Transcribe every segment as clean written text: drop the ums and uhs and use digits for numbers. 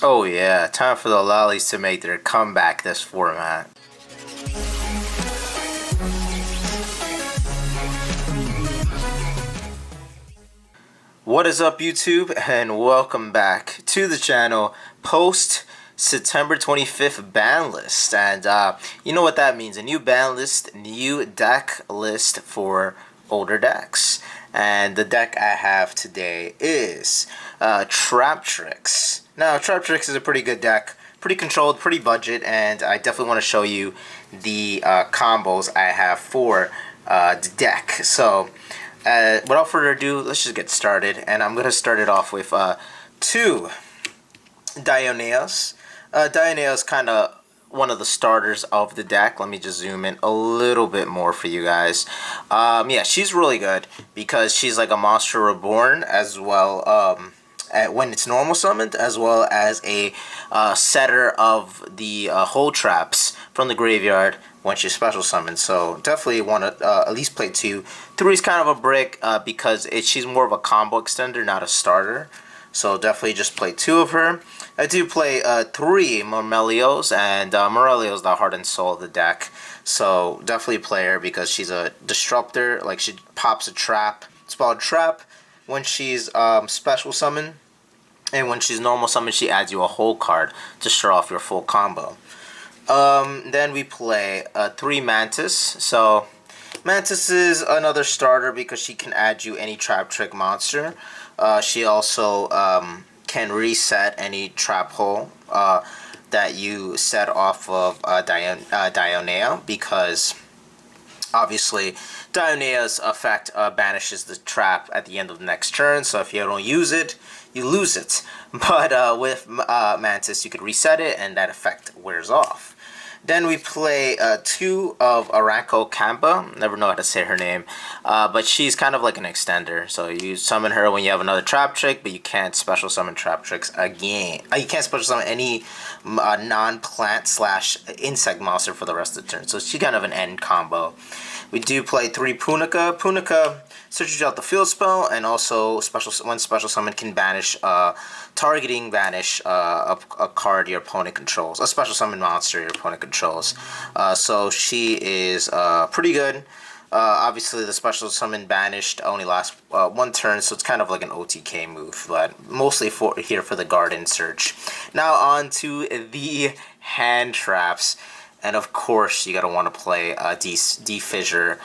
Oh yeah, time for the lollies to make their comeback this format. What is up YouTube and welcome back to the channel post September 25th ban list. And you know what that means, a new ban list, new deck list for older decks. And the deck I have today is Traptrix. Now Traptrix is a pretty good deck, pretty controlled, pretty budget, and I definitely want to show you the combos I have for the deck. So without further ado, let's just get started. And I'm going to start it off with two Dioneas. Dionea is kind of one of the starters of the deck. Let me just zoom in a little bit more for you guys. Yeah, she's really good because she's like a monster reborn as well when it's normal summoned, as well as a setter of the hold traps from the graveyard when she's special summoned. So definitely want to at least play two. Three is kind of a brick because she's more of a combo extender, not a starter. So definitely just play two of her. I do play three Mormelios, and Morelio's the heart and soul of the deck. So definitely play her because she's a disruptor. Like, she pops a trap, spell trap when she's special summon, and when she's normal summon, she adds you a whole card to start off your full combo. Then we play three Mantis. So Mantis is another starter because she can add you any Traptrix monster. She also can reset any trap hole that you set off of Dionea, because obviously Dionea's effect banishes the trap at the end of the next turn, so if you don't use it, you lose it. But with Mantis, you could reset it and that effect wears off. Then we play two of Aranko Kamba. Never know how to say her name. But she's kind of like an extender. So you summon her when you have another Traptrix, but you can't special summon Traptrix again. You can't special summon any non-plant / insect monster for the rest of the turn. So she's kind of an end combo. We do play three Punica. Punica searches out the field spell, and also when special summon can banish targeting banish a card your opponent controls, a special summon monster your opponent controls. So she is pretty good. Obviously the special summon banished only lasts one turn, so it's kind of like an OTK move, but mostly here for the garden search. Now on to the hand traps. And of course, you gotta want to play D-Shifter,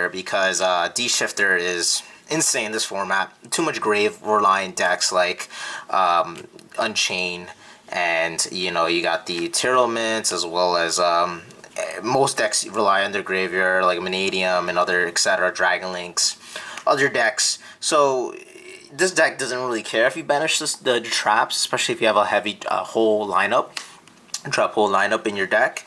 because D-Shifter is insane in this format. Too much grave reliant decks like Unchain, and you got the Tearlaments, as well as most decks rely on their graveyard like Vanadium and other etc. Dragon Links, other decks. So this deck doesn't really care if you banish the traps, especially if you have a heavy whole lineup. Trap hole lineup in your deck.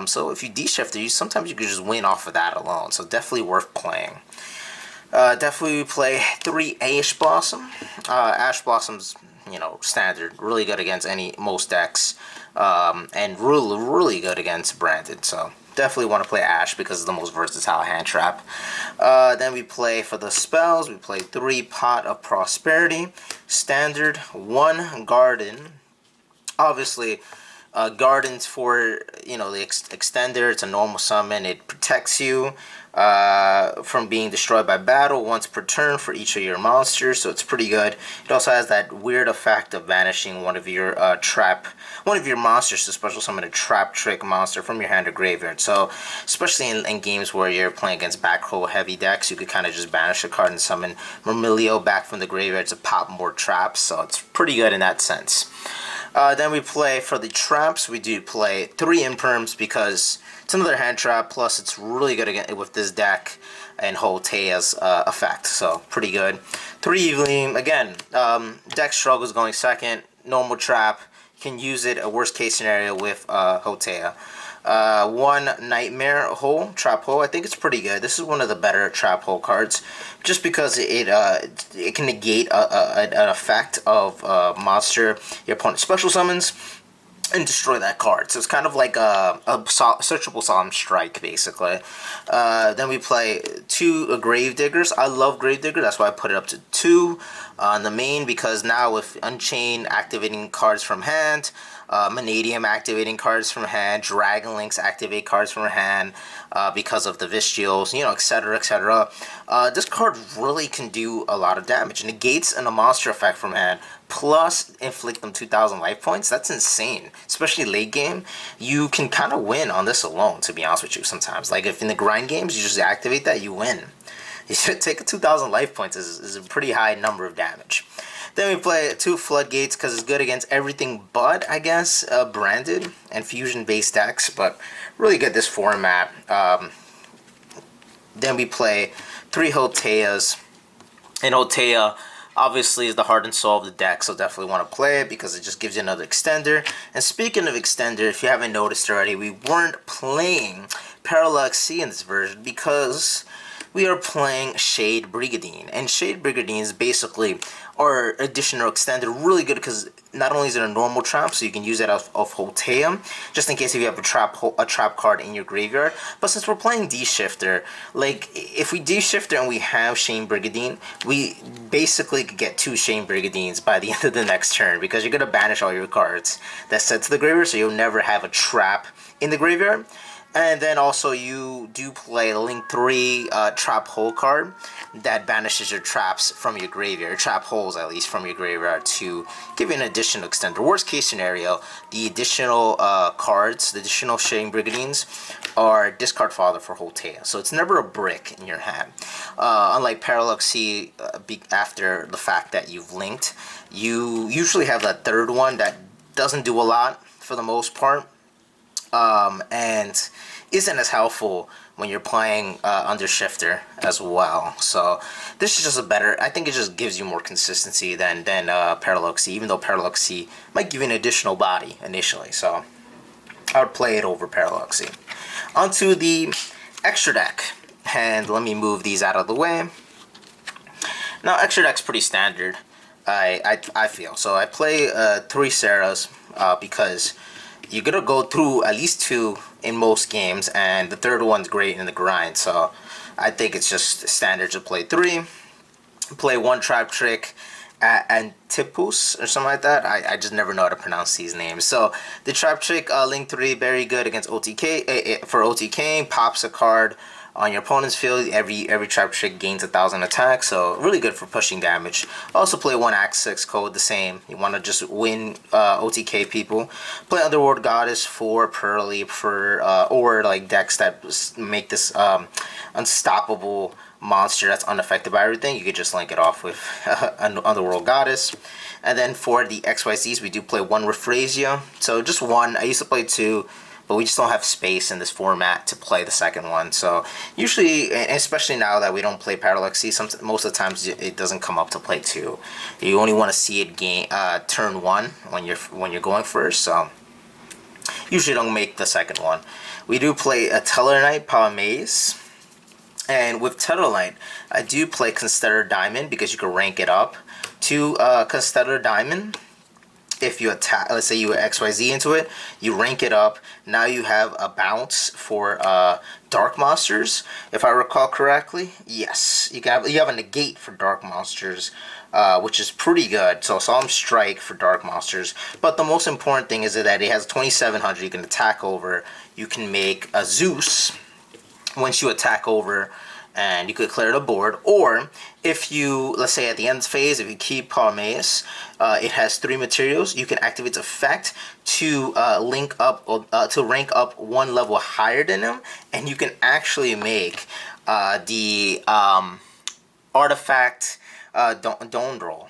So if you D-Shifter, sometimes you can just win off of that alone. So definitely worth playing. Definitely play three Ash Blossom. Ash Blossom's standard, really good against most decks, and really good against Branded. So definitely want to play Ash because it's the most versatile hand trap. Then we play for the spells. We play three Pot of Prosperity, standard, one Garden. Obviously, Gardens for the extender. It's a normal summon. It protects you from being destroyed by battle once per turn for each of your monsters, so it's pretty good. It also has that weird effect of banishing one of your monsters to special summon a Traptrix monster from your hand or graveyard. So especially in games where you're playing against back row heavy decks, you could kind of just banish a card and summon Mermilio back from the graveyard to pop more traps. So it's pretty good in that sense. Then we play for the traps. We do play three Imperms because it's another hand trap, plus it's really good again with this deck and Holtea's effect, so pretty good. Three Eveling, again, deck struggles going second, normal trap, you can use it a worst case scenario with Hotea. One Nightmare Hole, Trap Hole. I think it's pretty good. This is one of the better Trap Hole cards, just because it can negate an effect of monster your opponent special summons and destroy that card. So it's kind of like a searchable Solemn Strike, basically. Then we play two Grave Diggers. I love Grave Digger, that's why I put it up to 2. On the main, because now with Unchained activating cards from hand, Vanadium activating cards from hand, Dragon Links activate cards from hand, because of the Vestials, etc., etc. This card really can do a lot of damage. Negates and a monster effect from hand, plus inflict them 2,000 life points. That's insane. Especially late game, you can kind of win on this alone, to be honest with you, sometimes. Like, if in the grind games, you just activate that, you win. You should take 2,000 life points is a pretty high number of damage. Then we play 2 Floodgates because it's good against everything but, I guess, branded and fusion-based decks, but really good this format. Then we play 3 Hoteas, and Hotea obviously is the heart and soul of the deck, so definitely want to play it because it just gives you another extender. And speaking of extender, if you haven't noticed already, we weren't playing Parallax C in this version because we are playing Shade Brigadine. And Shade Brigadine is basically our additional extender, really good because not only is it a normal trap, so you can use it of Hotea, just in case if you have a trap card in your graveyard. But since we're playing D-Shifter, like, if we D-Shifter and we have Shade Brigadine, we basically could get 2 Shade Brigadines by the end of the next turn, because you're going to banish all your cards that's set to the graveyard, so you'll never have a trap in the graveyard. And then also you do play Link 3 Trap Hole card that banishes your traps from your graveyard, trap holes at least from your graveyard, to give you an additional extender. Worst case scenario, the additional cards, the additional Shade Brigadines, are discard fodder for Hotea. So it's never a brick in your hand. Unlike Parallax C, after the fact that you've linked, you usually have that third one that doesn't do a lot for the most part. And isn't as helpful when you're playing under Shifter as well. So this is just a better, I think it just gives you more consistency than Parallax C, even though Parallax C might give you an additional body initially. So I would play it over Parallax C. Onto the extra deck, and let me move these out of the way. Now, extra deck's pretty standard, I feel. So I play 3 Sarahs because you're going to go through at least 2 in most games, and the third one's great in the grind. So I think it's just standard to play 3. Play 1 Traptrix and Tipus or something like that. I just never know how to pronounce these names. So the Traptrix Link 3, very good against OTK. For OTK, pops a card on your opponent's field. Every Traptrix gains 1,000 attack, so really good for pushing damage. Also play 1 Act 6 code, the same. You want to just win OTK people. Play Underworld Goddess for Pearly, or like decks that make this unstoppable monster that's unaffected by everything. You could just link it off with Underworld Goddess. And then for the XYZs, we do play 1 Raphrasia. So just 1. I used to play 2. But we just don't have space in this format to play the second one. So usually, especially now that we don't play Parallax C, most of the times it doesn't come up to play 2. You only want to see it turn 1 when you're going first. So usually don't make the second one. We do play a Tellarknight Pawmaze. And with Tellarknight, I do play Constellar Diamond because you can rank it up to Constellar Diamond. If you attack, let's say you XYZ into it, you rank it up. Now you have a bounce for Dark Monsters, if I recall correctly. Yes, you have a negate for Dark Monsters, which is pretty good. So Solemn Strike for Dark Monsters. But the most important thing is that it has 2,700. You can attack over. You can make a Zeus once you attack over, and you could clear the board. Or if you, let's say at the end phase, if you keep Pawmaze, it has 3 materials. You can activate its effect to rank up 1 level higher than him, and you can actually make the artifact Durandal.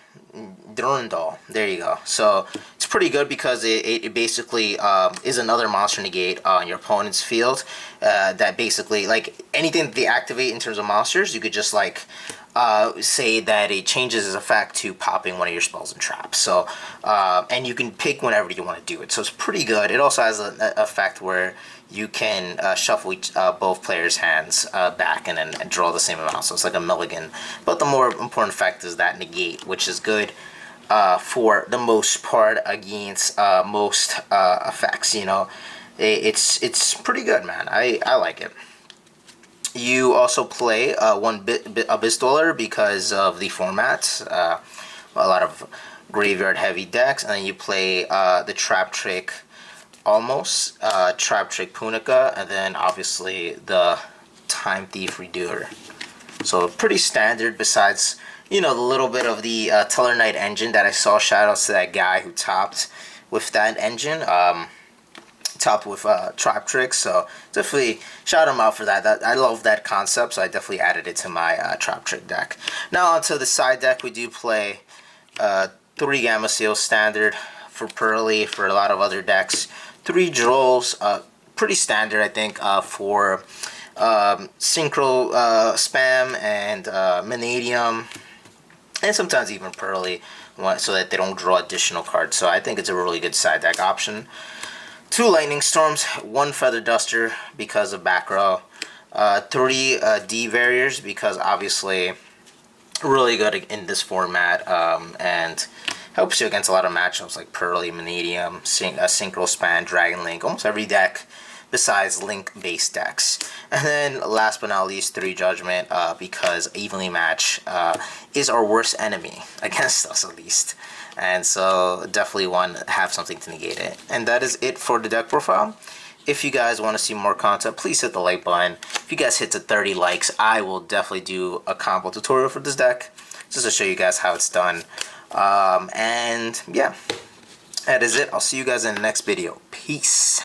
There you go. So it's pretty good because it basically is another monster negate on your opponent's field. That basically, like, anything that they activate in terms of monsters, you could just like say that it changes its effect to popping one of your spells and traps. So and you can pick whenever you want to do it. So it's pretty good. It also has an effect where you can shuffle both players' hands back and then draw the same amount. So it's like a mulligan. But the more important effect is that negate, which is good for the most part against most effects. You know, it's pretty good, man. I like it. You also play 1 Abyss Dweller because of the format. a lot of graveyard heavy decks, and then you play the Traptrix almost, Traptrix Punica, and then obviously the Time Thief Redoer. So pretty standard, besides, you know, the little bit of the Teller Knight engine that I saw. Shoutouts to that guy who topped with that engine, topped with Traptrix. So definitely shout him out for that. I love that concept, so I definitely added it to my Traptrix deck. Now onto the side deck, we do play 3 Gamma Seal standard for Pearly, for a lot of other decks. 3 Drolls, pretty standard, I think, for Synchro Spam and Vanadium, and sometimes even Pearly, so that they don't draw additional cards. So I think it's a really good side deck option. 2 Lightning Storms, 1 Feather Duster because of back row, 3 D Barriers because obviously really good in this format, and helps you against a lot of matchups like Pearly, Vanadium, Synchro Span, Dragon Link, almost every deck besides Link-based decks. And then last but not least, 3 Judgment, because Evenly Match is our worst enemy, against us at least. And so definitely want to have something to negate it. And that is it for the deck profile. If you guys want to see more content, please hit the like button. If you guys hit to 30 likes, I will definitely do a combo tutorial for this deck, just to show you guys how it's done. And yeah, that is it. I'll see you guys in the next video. Peace.